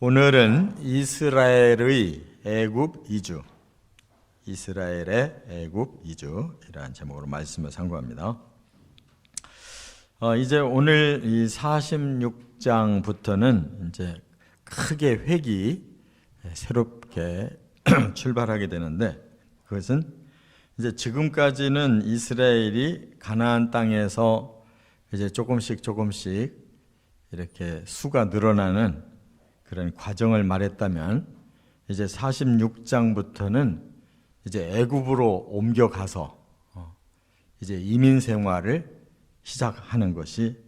오늘은 이스라엘의 애굽 이주, 이스라엘의 애굽 이주이라는 제목으로 말씀을 상고합니다. 이제 오늘 이 46장부터는 이제 크게 획이 새롭게 출발하게 되는데, 그것은 이제 지금까지는 이스라엘이 가나안 땅에서 이제 조금씩 이렇게 수가 늘어나는 그런 과정을 말했다면, 이제 46장부터는 이제 애굽으로 옮겨가서 이제 이민 생활을 시작하는 것이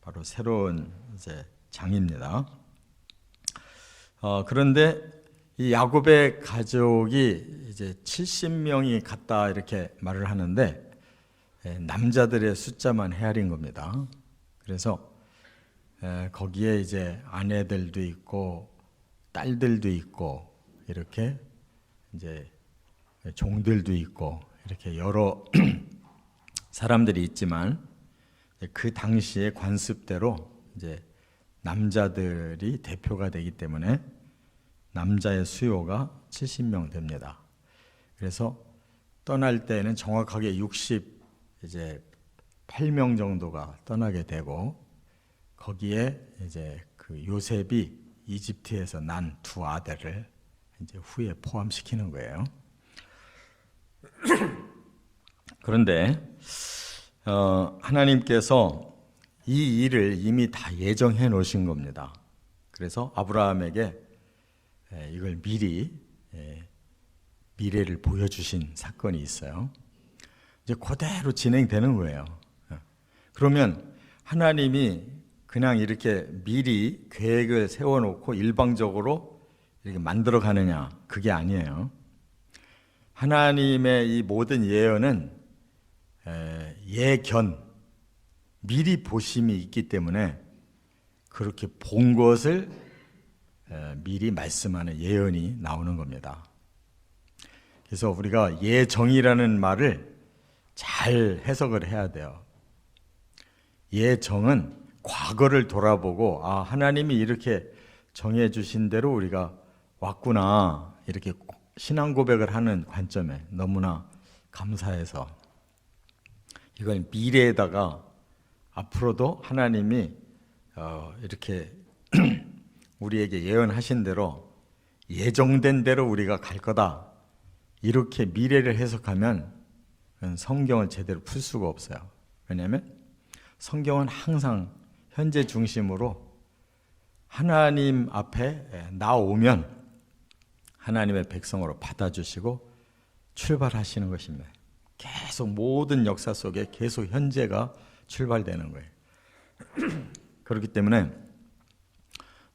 바로 새로운 이제 장입니다. 그런데 이 야곱의 가족이 이제 70명이 갔다 이렇게 말을 하는데, 남자들의 숫자만 헤아린 겁니다. 그래서 거기에 이제 아내들도 있고 딸들도 있고 이렇게 이제 종들도 있고 이렇게 여러 사람들이 있지만, 그 당시의 관습대로 이제 남자들이 대표가 되기 때문에 남자의 수요가 70명 됩니다. 그래서 떠날 때는 정확하게 68명 정도가 떠나게 되고, 거기에 이제 그 요셉이 이집트에서 난 두 아들을 이제 후에 포함시키는 거예요. 그런데 하나님께서 이 일을 이미 다 예정해 놓으신 겁니다. 그래서 아브라함에게 이걸 미리 미래를 보여주신 사건이 있어요. 이제 그대로 진행되는 거예요. 그러면 하나님이 그냥 이렇게 미리 계획을 세워놓고 일방적으로 이렇게 만들어 가느냐, 그게 아니에요. 하나님의 이 모든 예언은 예견, 미리 보심이 있기 때문에 그렇게 본 것을 미리 말씀하는 예언이 나오는 겁니다. 그래서 우리가 예정이라는 말을 잘 해석을 해야 돼요. 예정은 과거를 돌아보고, 하나님이 이렇게 정해 주신 대로 우리가 왔구나, 이렇게 신앙 고백을 하는 관점에 너무나 감사해서 이걸 미래에다가 앞으로도 하나님이 이렇게 우리에게 예언하신 대로, 예정된 대로 우리가 갈 거다, 이렇게 미래를 해석하면 성경을 제대로 풀 수가 없어요. 왜냐하면 성경은 항상 현재 중심으로 하나님 앞에 나오면 하나님의 백성으로 받아주시고 출발하시는 것입니다. 계속 모든 역사 속에 계속 현재가 출발되는 거예요. 그렇기 때문에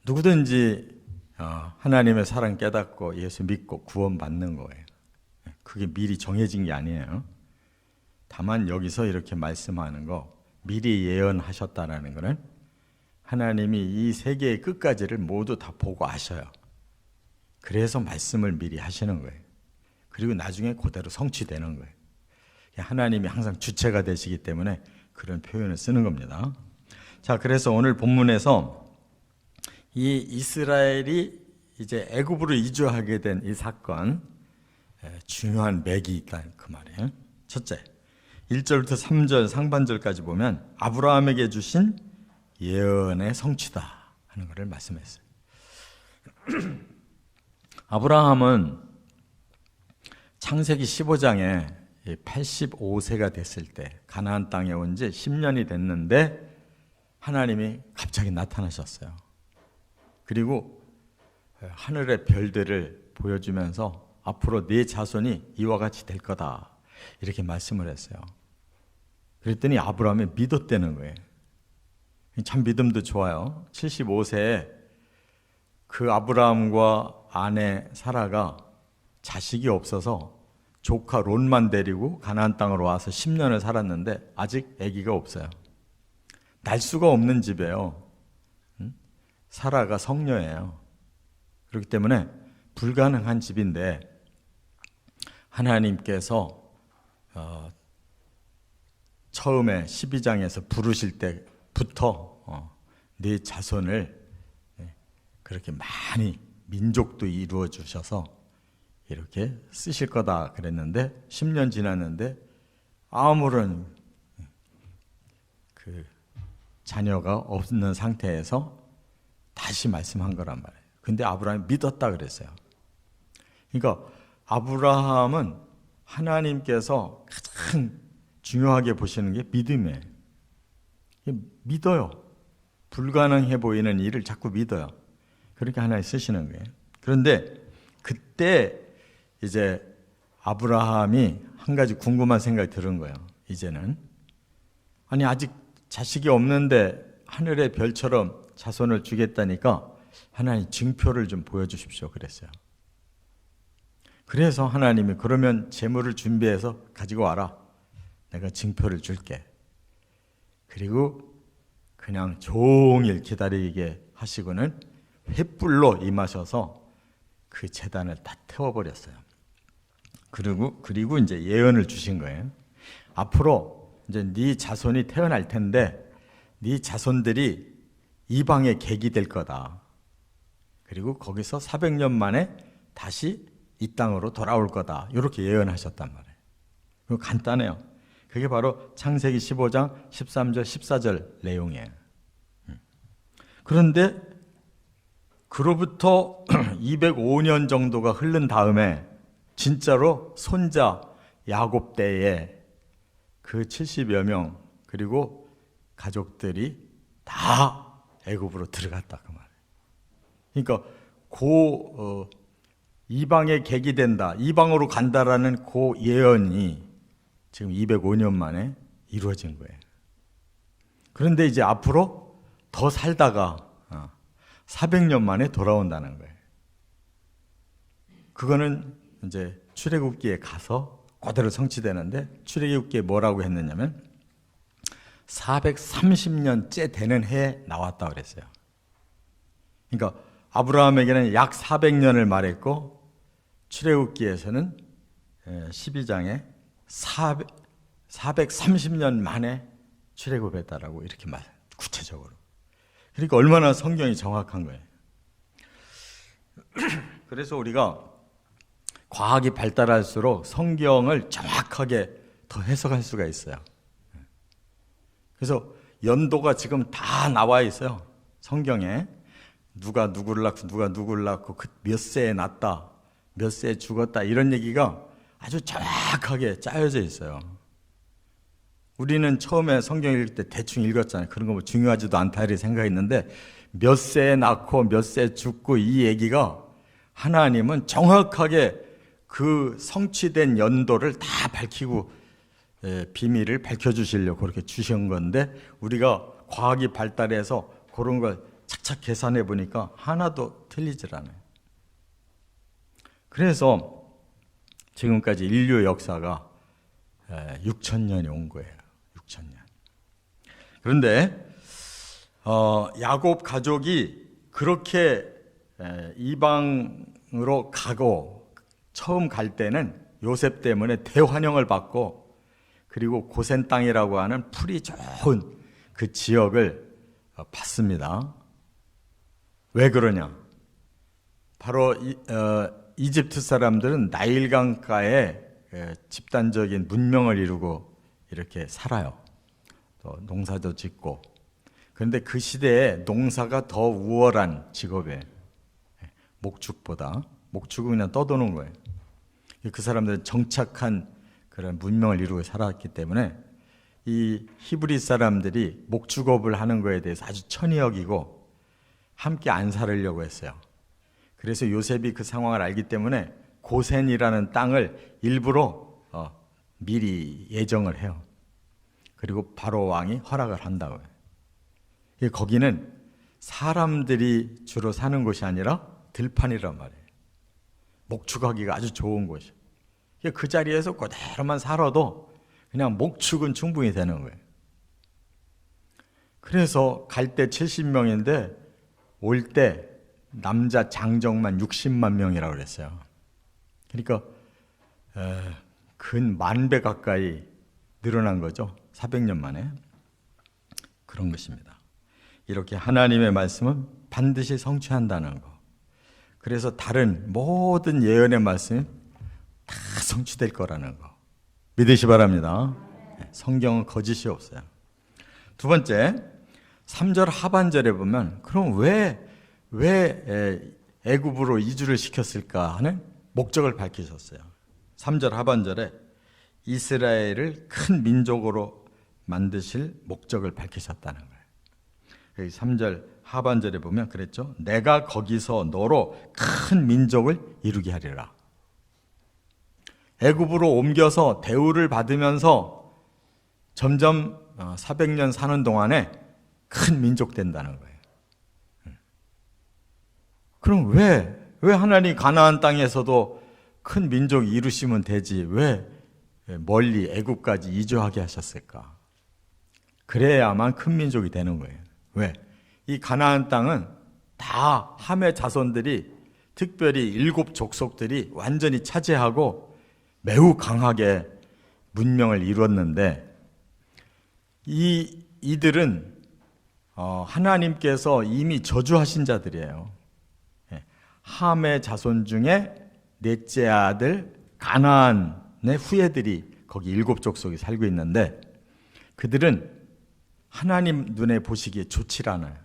누구든지 하나님의 사랑 깨닫고 예수 믿고 구원받는 거예요. 그게 미리 정해진 게 아니에요. 다만 여기서 이렇게 말씀하는 거, 미리 예언하셨다라는 것은 하나님이 이 세계의 끝까지를 모두 다 보고 아셔요. 그래서 말씀을 미리 하시는 거예요. 그리고 나중에 그대로 성취되는 거예요. 하나님이 항상 주체가 되시기 때문에 그런 표현을 쓰는 겁니다. 자, 그래서 오늘 본문에서 이 이스라엘이 이제 애굽으로 이주하게 된 이 사건, 중요한 맥이 있다는 그 말이에요. 첫째, 1절부터 3절 상반절까지 보면 아브라함에게 주신 예언의 성취다 하는 것을 말씀했어요. 아브라함은 창세기 15장에 85세가 됐을 때 가나안 땅에 온 지 10년이 됐는데 하나님이 갑자기 나타나셨어요. 그리고 하늘의 별들을 보여주면서 앞으로 네 자손이 이와 같이 될 거다, 이렇게 말씀을 했어요. 그랬더니 아브라함이 믿었다는 거예요. 참 믿음도 좋아요. 75세에 그 아브라함과 아내 사라가 자식이 없어서 조카 롯만 데리고 가나안 땅으로 와서 10년을 살았는데 아직 아기가 없어요. 날 수가 없는 집이에요. 사라가 성녀예요. 그렇기 때문에 불가능한 집인데 하나님께서 처음에 12장에서 부르실 때부터 네 자손을 그렇게 많이 민족도 이루어 주셔서 이렇게 쓰실 거다 그랬는데 10년 지났는데 아무런 그 자녀가 없는 상태에서 다시 말씀한 거란 말이에요. 근데 아브라함이 믿었다 그랬어요. 그러니까 아브라함은 하나님께서 가장 중요하게 보시는 게 믿음이에요. 믿어요. 불가능해 보이는 일을 자꾸 믿어요. 그렇게 하나님 쓰시는 거예요. 그런데 그때 이제 아브라함이 한 가지 궁금한 생각이 들은 거예요. 이제는 아니 아직 자식이 없는데 하늘의 별처럼 자손을 주겠다니까 하나님 증표를 좀 보여주십시오 그랬어요. 그래서 하나님이 그러면 재물을 준비해서 가지고 와라. 내가 증표를 줄게. 그리고 그냥 종일 기다리게 하시고는 횃불로 임하셔서 그 제단을 다 태워버렸어요. 그리고 이제 예언을 주신 거예요. 앞으로 이제 네 자손이 태어날 텐데 네 자손들이 이방의 객이 될 거다. 그리고 거기서 400년 만에 다시 이 땅으로 돌아올 거다. 이렇게 예언하셨단 말이에요. 그거 간단해요. 그게 바로 창세기 15장 13절 14절 내용이에요. 그런데 그로부터 205년 정도가 흐른 다음에 진짜로 손자 야곱 때에 그 70여 명 그리고 가족들이 다 애굽으로 들어갔다 그 말이에요. 그러니까 이방의 객이 된다, 이방으로 간다라는 그 예언이 지금 205년 만에 이루어진 거예요. 그런데 이제 앞으로 더 살다가 400년 만에 돌아온다는 거예요. 그거는 이제 출애굽기에 가서 그대로 성취되는데 출애굽기에 뭐라고 했느냐면 430년째 되는 해에 나왔다 그랬어요. 그러니까 아브라함에게는 약 400년을 말했고 출애굽기에서는 12장에 430년 만에 출애굽했다라고 이렇게 말해요. 구체적으로. 그러니까 얼마나 성경이 정확한 거예요. 그래서 우리가 과학이 발달할수록 성경을 정확하게 더 해석할 수가 있어요. 그래서 연도가 지금 다 나와 있어요. 성경에 누가 누구를 낳고 그 몇 세에 낳았다, 몇 세에 죽었다 이런 얘기가 아주 정확하게 짜여져 있어요. 우리는 처음에 성경 읽을 때 대충 읽었잖아요. 그런 거 뭐 중요하지도 않다 이렇게 생각했는데 몇 세에 낳고 몇 세에 죽고 이 얘기가 하나님은 정확하게 그 성취된 연도를 다 밝히고 비밀을 밝혀주시려고 그렇게 주신 건데 우리가 과학이 발달해서 그런 걸 착착 계산해 보니까 하나도 틀리질 않아요. 그래서 지금까지 인류 역사가 6,000년이 온 거예요. 6,000년. 그런데 야곱 가족이 그렇게 이방으로 가고 처음 갈 때는 요셉 때문에 대환영을 받고 그리고 고센 땅이라고 하는 풀이 좋은 그 지역을 받습니다. 왜 그러냐? 바로 이집트 사람들은 나일강가에 집단적인 문명을 이루고 이렇게 살아요. 또 농사도 짓고. 그런데 그 시대에 농사가 더 우월한 직업이에요. 목축보다. 목축은 그냥 떠도는 거예요. 그 사람들은 정착한 그런 문명을 이루고 살았기 때문에 이 히브리 사람들이 목축업을 하는 거에 대해서 아주 천히 여기고 함께 안 살으려고 했어요. 그래서 요셉이 그 상황을 알기 때문에 고센이라는 땅을 일부러 미리 예정을 해요. 그리고 바로 왕이 허락을 한다고요. 거기는 사람들이 주로 사는 곳이 아니라 들판이란 말이에요. 목축하기가 아주 좋은 곳이에요. 그 자리에서 그대로만 살아도 그냥 목축은 충분히 되는 거예요. 그래서 갈 때 70명인데 올 때 남자 장정만 60만 명이라고 그랬어요. 그러니까 근 10,000배 가까이 늘어난 거죠. 400년 만에. 그런 것입니다. 이렇게 하나님의 말씀은 반드시 성취한다는 거. 그래서 다른 모든 예언의 말씀이 다 성취될 거라는 거 믿으시 바랍니다. 성경은 거짓이 없어요. 두 번째, 3절 하반절에 보면 그럼 왜 애굽으로 이주를 시켰을까 하는 목적을 밝히셨어요. 3절 하반절에 이스라엘을 큰 민족으로 만드실 목적을 밝히셨다는 거예요. 여기 3절 하반절에 보면 그랬죠. 내가 거기서 너로 큰 민족을 이루게 하리라. 애굽으로 옮겨서 대우를 받으면서 점점 400년 사는 동안에 큰 민족 된다는 거예요. 그럼 왜 하나님 가나안 땅에서도 큰 민족 이루시면 되지 왜 멀리 애굽까지 이주하게 하셨을까? 그래야만 큰 민족이 되는 거예요. 왜? 이 가나안 땅은 다 함의 자손들이 특별히 7 족속들이 완전히 차지하고 매우 강하게 문명을 이뤘는데 이들은 하나님께서 이미 저주하신 자들이에요. 함의 자손 중에 넷째 아들 가나안의 후예들이 거기 7 족속이 살고 있는데 그들은 하나님 눈에 보시기에 좋지 않아요.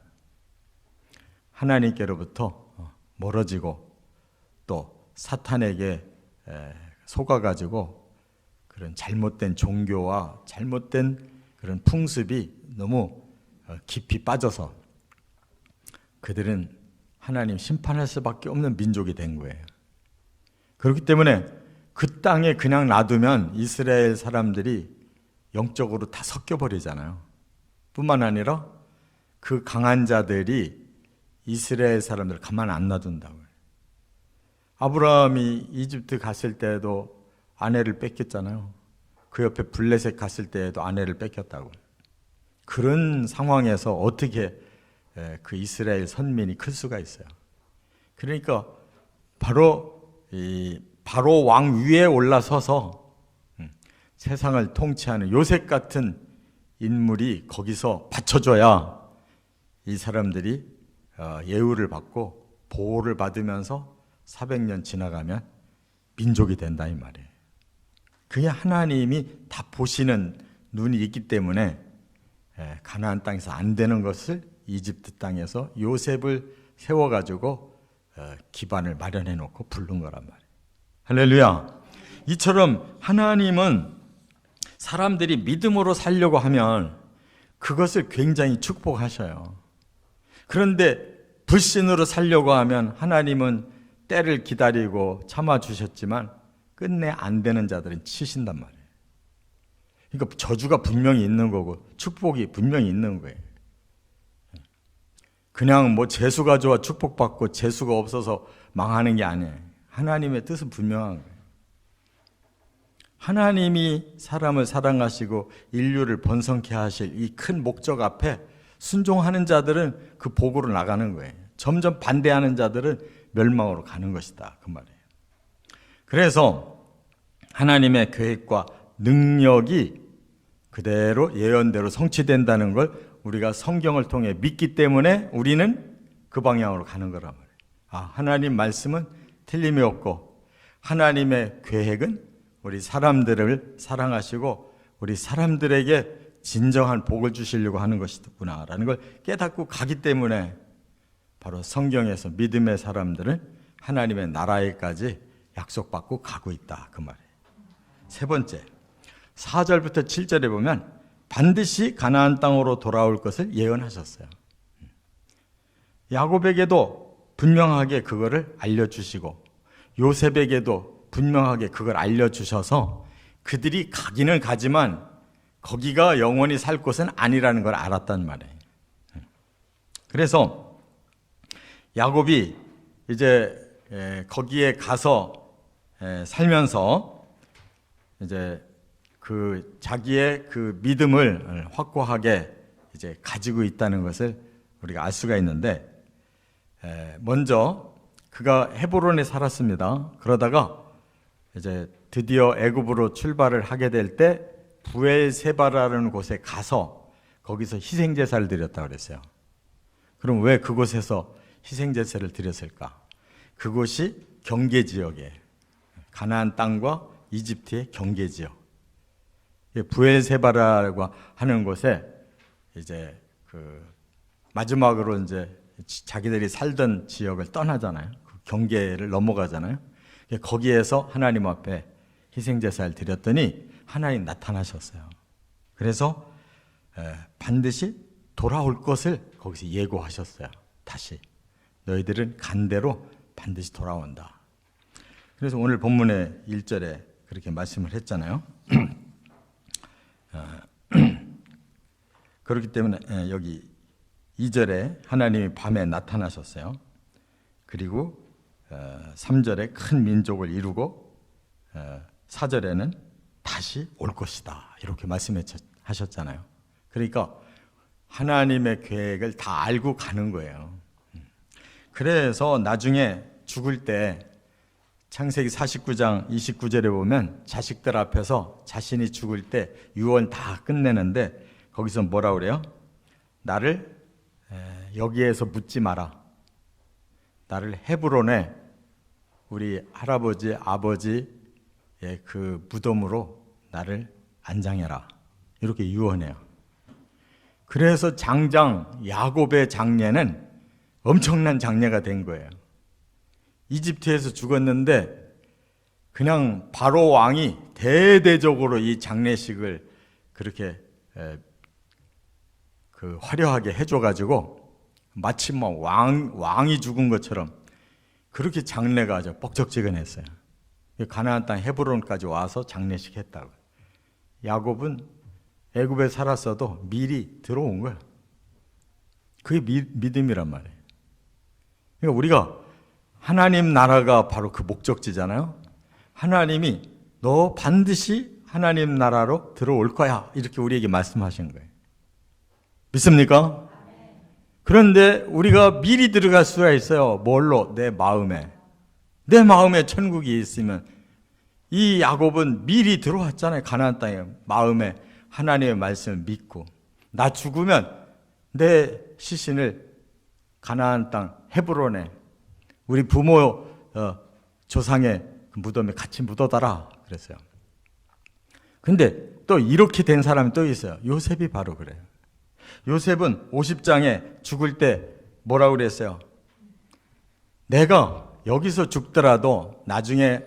하나님께로부터 멀어지고 또 사탄에게 속아가지고 그런 잘못된 종교와 잘못된 그런 풍습이 너무 깊이 빠져서 그들은 하나님 심판할 수밖에 없는 민족이 된 거예요. 그렇기 때문에 그 땅에 그냥 놔두면 이스라엘 사람들이 영적으로 다 섞여버리잖아요. 뿐만 아니라 그 강한 자들이 이스라엘 사람들을 가만 안 놔둔다고요. 아브라함이 이집트 갔을 때에도 아내를 뺏겼잖아요. 그 옆에 블레셋 갔을 때에도 아내를 뺏겼다고. 그런 상황에서 어떻게 그 이스라엘 선민이 클 수가 있어요. 그러니까 바로 왕 위에 올라서서 세상을 통치하는 요셉 같은 인물이 거기서 받쳐줘야 이 사람들이 예우를 받고 보호를 받으면서 400년 지나가면 민족이 된다 이 말이에요. 그게 하나님이 다 보시는 눈이 있기 때문에 가나안 땅에서 안 되는 것을 이집트 땅에서 요셉을 세워가지고 기반을 마련해 놓고 부른 거란 말이에요. 할렐루야. 이처럼 하나님은 사람들이 믿음으로 살려고 하면 그것을 굉장히 축복하셔요. 그런데 불신으로 살려고 하면 하나님은 때를 기다리고 참아주셨지만 끝내 안 되는 자들은 치신단 말이에요. 그러니까 저주가 분명히 있는 거고 축복이 분명히 있는 거예요. 그냥 뭐 재수가 좋아 축복받고 재수가 없어서 망하는 게 아니에요. 하나님의 뜻은 분명한 거예요. 하나님이 사람을 사랑하시고 인류를 번성케 하실 이 큰 목적 앞에 순종하는 자들은 그 복으로 나가는 거예요. 점점 반대하는 자들은 멸망으로 가는 것이다. 그 말이에요. 그래서 하나님의 계획과 능력이 그대로 예언대로 성취된다는 걸 우리가 성경을 통해 믿기 때문에 우리는 그 방향으로 가는 거란 말이에요. 하나님 말씀은 틀림이 없고 하나님의 계획은 우리 사람들을 사랑하시고 우리 사람들에게 진정한 복을 주시려고 하는 것이구나라는 걸 깨닫고 가기 때문에 바로 성경에서 믿음의 사람들은 하나님의 나라에까지 약속받고 가고 있다. 그 말이에요. 세 번째, 4절부터 7절에 보면 반드시 가나안 땅으로 돌아올 것을 예언하셨어요. 야곱에게도 분명하게 그거를 알려주시고 요셉에게도 분명하게 그걸 알려주셔서 그들이 가기는 가지만 거기가 영원히 살 곳은 아니라는 걸 알았단 말이에요. 그래서 야곱이 이제 거기에 가서 살면서 이제 그 자기의 그 믿음을 확고하게 이제 가지고 있다는 것을 우리가 알 수가 있는데, 먼저 그가 헤브론에 살았습니다. 그러다가 이제 드디어 애굽으로 출발을 하게 될 때 부엘세바라는 곳에 가서 거기서 희생제사를 드렸다고 그랬어요. 그럼 왜 그곳에서 희생제사를 드렸을까? 그곳이 경계지역이에요. 가나안 땅과 이집트의 경계지역. 부엘세바라고 하는 곳에 이제 마지막으로 이제 자기들이 살던 지역을 떠나잖아요. 그 경계를 넘어가잖아요. 거기에서 하나님 앞에 희생제사를 드렸더니 하나님 나타나셨어요. 그래서 반드시 돌아올 것을 거기서 예고하셨어요. 다시 너희들은 간 대로 반드시 돌아온다. 그래서 오늘 본문의 1절에 그렇게 말씀을 했잖아요. 그렇기 때문에 여기 2절에 하나님이 밤에 나타나셨어요. 그리고 3절에 큰 민족을 이루고 4절에는 다시 올 것이다. 이렇게 말씀하셨잖아요. 그러니까 하나님의 계획을 다 알고 가는 거예요. 그래서 나중에 죽을 때 창세기 49장 29절에 보면 자식들 앞에서 자신이 죽을 때 유언 다 끝내는데 거기서 뭐라 그래요? 나를 여기에서 묻지 마라. 나를 헤브론에 우리 할아버지 아버지의 그 무덤으로 나를 안장해라. 이렇게 유언해요. 그래서 장장 야곱의 장례는 엄청난 장례가 된 거예요. 이집트에서 죽었는데 그냥 바로 왕이 대대적으로 이 장례식을 그렇게 화려하게 해줘가지고 마치 뭐 왕이 죽은 것처럼 그렇게 장례가 아주 뻑적지근했어요. 가나안 땅 헤브론까지 와서 장례식 했다고. 야곱은 애굽에 살았어도 미리 들어온 거야. 그게 믿음이란 말이에요. 그러니까 우리가 하나님 나라가 바로 그 목적지잖아요. 하나님이 너 반드시 하나님 나라로 들어올 거야. 이렇게 우리에게 말씀하신 거예요. 믿습니까? 그런데 우리가 미리 들어갈 수가 있어요. 뭘로? 내 마음에. 내 마음에 천국이 있으면 이 야곱은 미리 들어왔잖아요. 가나안 땅에 마음에 하나님의 말씀을 믿고 나 죽으면 내 시신을 가나안 땅 헤브론에 우리 부모 조상의 무덤에 같이 묻어달라 그랬어요. 근데 또 이렇게 된 사람이 또 있어요. 요셉이 바로 그래요. 요셉은 50장에 죽을 때 뭐라고 그랬어요? 내가 여기서 죽더라도 나중에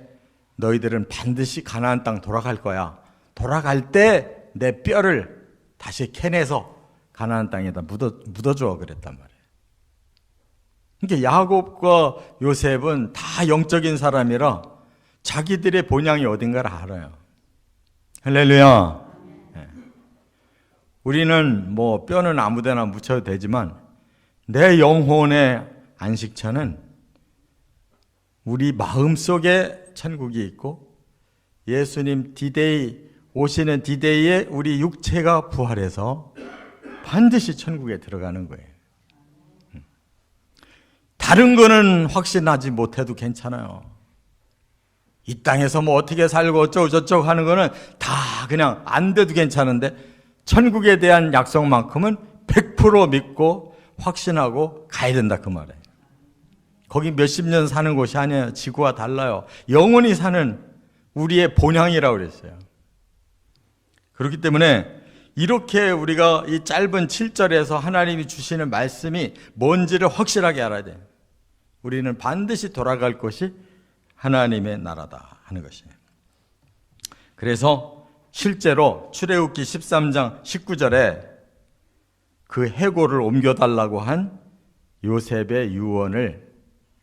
너희들은 반드시 가나안 땅 돌아갈 거야. 돌아갈 때 내 뼈를 다시 캐내서 가나안 땅에다 묻어줘 그랬단 말이에요. 그러니까 야곱과 요셉은 다 영적인 사람이라 자기들의 본향이 어딘가를 알아요. 할렐루야. 네. 우리는 뭐 뼈는 아무데나 묻혀도 되지만 내 영혼의 안식처는 우리 마음속에 천국이 있고 예수님 디데이 오시는 디데이에 우리 육체가 부활해서 반드시 천국에 들어가는 거예요. 다른 거는 확신하지 못해도 괜찮아요. 이 땅에서 뭐 어떻게 살고 어쩌고 저쩌고 하는 거는 다 그냥 안 돼도 괜찮은데 천국에 대한 약속만큼은 100% 믿고 확신하고 가야 된다 그 말이에요. 거기 몇십 년 사는 곳이 아니에요. 지구와 달라요. 영원히 사는 우리의 본향이라고 그랬어요. 그렇기 때문에 이렇게 우리가 이 짧은 7절에서 하나님이 주시는 말씀이 뭔지를 확실하게 알아야 돼요. 우리는 반드시 돌아갈 것이 하나님의 나라다 하는 것이에요. 그래서 실제로 출애굽기 13장 19절에 그 해골을 옮겨달라고 한 요셉의 유언을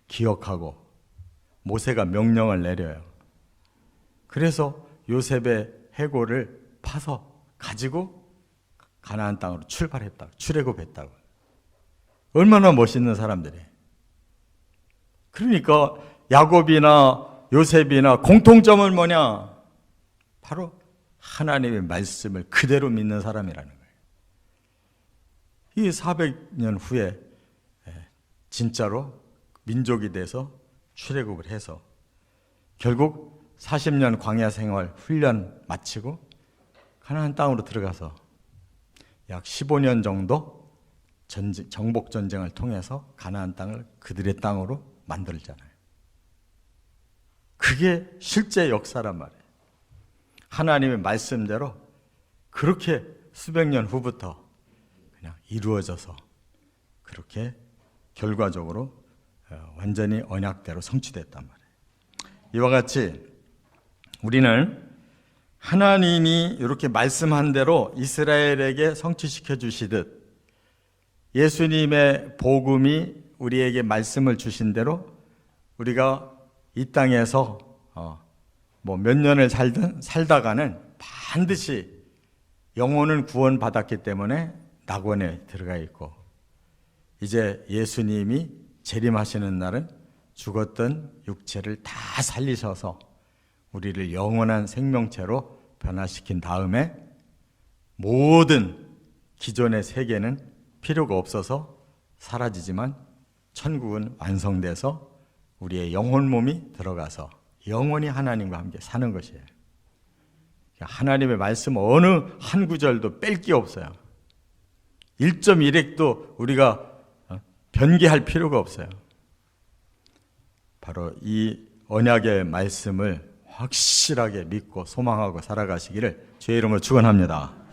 기억하고 모세가 명령을 내려요. 그래서 요셉의 해골을 파서 가지고 가나안 땅으로 출발했다고, 출애굽했다고. 얼마나 멋있는 사람들이에요. 그러니까 야곱이나 요셉이나 공통점은 뭐냐? 바로 하나님의 말씀을 그대로 믿는 사람이라는 거예요. 이 400년 후에 진짜로 민족이 돼서 출애굽을 해서 결국 40년 광야 생활 훈련 마치고 가나안 땅으로 들어가서 약 15년 정도 정복 전쟁을 통해서 가나안 땅을 그들의 땅으로 만들잖아요. 그게 실제 역사란 말이에요. 하나님의 말씀대로 그렇게 수백 년 후부터 그냥 이루어져서 그렇게 결과적으로 완전히 언약대로 성취됐단 말이에요. 이와 같이 우리는 하나님이 이렇게 말씀한 대로 이스라엘에게 성취시켜 주시듯 예수님의 복음이 우리에게 말씀을 주신 대로 우리가 이 땅에서 몇 년을 살다가는 반드시 영혼은 구원받았기 때문에 낙원에 들어가 있고, 이제 예수님이 재림하시는 날은 죽었던 육체를 다 살리셔서 우리를 영원한 생명체로 변화시킨 다음에 모든 기존의 세계는 필요가 없어서 사라지지만 천국은 완성돼서 우리의 영혼 몸이 들어가서 영원히 하나님과 함께 사는 것이에요. 하나님의 말씀 어느 한 구절도 뺄 게 없어요. 1.1핵도 우리가 변개할 필요가 없어요. 바로 이 언약의 말씀을 확실하게 믿고 소망하고 살아가시기를 주의 이름으로 축원합니다.